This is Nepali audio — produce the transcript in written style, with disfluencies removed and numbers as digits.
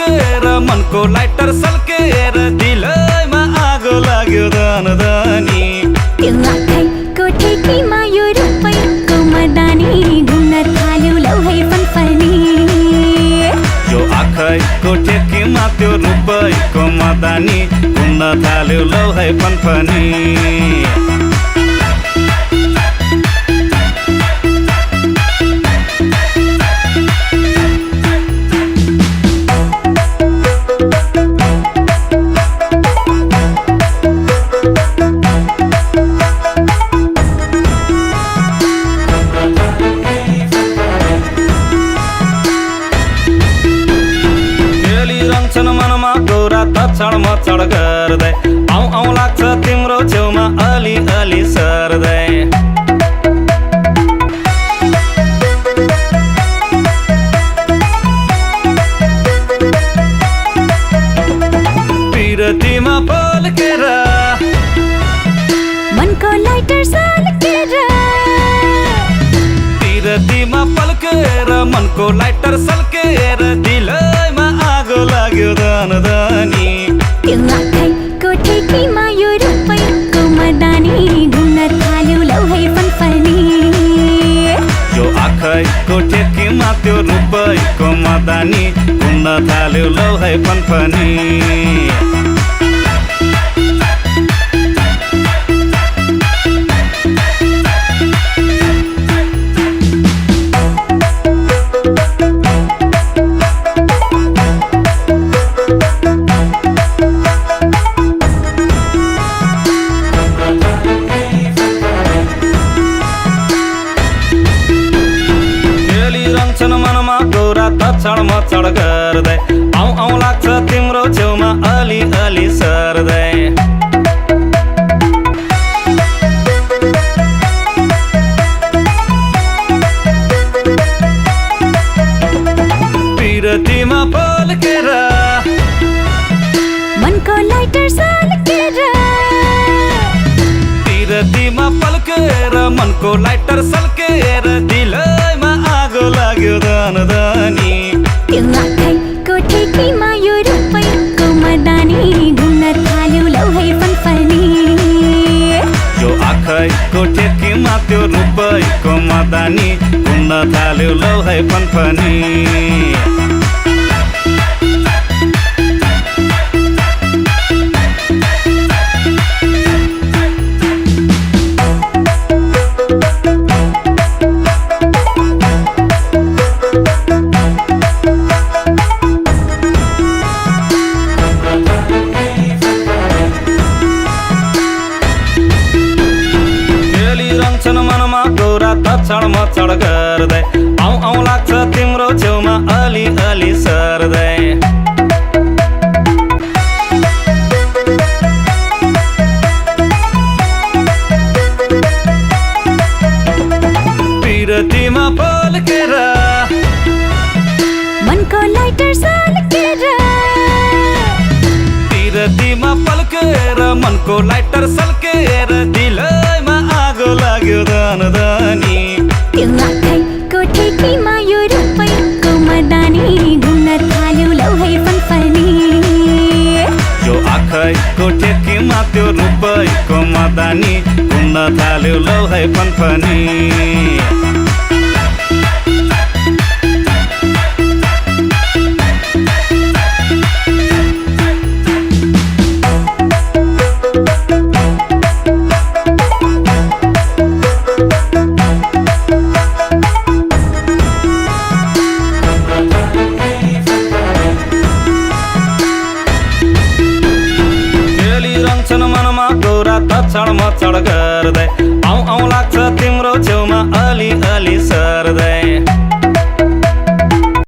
पल्केर मनको लाइटर सल्केर दिलैमा आगो लाग्यो धनधनी त्यो आँखाको ठेकीमा यो रुपैयाँको मदानी घुम्न थाल्यो लौ है फनफनी यो आँखाको ठेकीमा त्यो रुपैयाँको मदानी घुम्न थाल्यो लौ है फनफनी मनमा गौरा तछड मछड गर्दै आउँ लाग्छ तिम्रो छेउमा अलि अलि सर्दै पिरतीमा पल्केर मनको लाइटर सल्केर पिरतीमा पल्केर मनको लाइटर सल्केर दिलैमा आगो लाग्यो धनधनी त्यो आँखाको ठेकीमा यो रुपैयाँको मदानी घुम्न थाल्यो लौ है फनफनी यो आँखाको ठेकीमा त्यो रुपैयाँको मदानी घुम्न थाल्यो लौ है फनफनी मनमा गौरा तछड मछड गर्दै आउँ लाग्छ तिम्रो छेउमा अलि अलि सर्दै पिरतीमा पल्केर मनको लाइटर सल्केर पिरतीमा पल्केर मनको लाइटर सल्केर दिलैमा आगो लाग्यो धनधनी त्यो आँखाको ठेकीमा यो रुपैयाँको मदानी घुम्न थाल्यो लौ है फनफनी यो आँखाको ठेकीमा त्यो रुपैयाँको मदानी घुम्न थाल्यो लौ है फनफनी मनमा गौरा तछड मछड गर्दै आउँ लाग्छ तिम्रो छेउमा अलि अलि सर्दै पिरतीमा पल्केर मनको लाइटर सल्केर पिरतीमा पल्केर मनको लाइटर सल्केर दिलैमा आगो लाग्यो धनधनी त्यो आँखाको ठेकीमा यो रुपैयाँको मदानी घुम्न थाल्यो लौ है फनफनी यो आँखाको ठेकीमा त्यो रुपैयाँको मदानी घुम्न थाल्यो लौ है फनफनी मनमा गौरा तछड मछड गर्दै आउँ लाग्छ तिम्रो छेउमा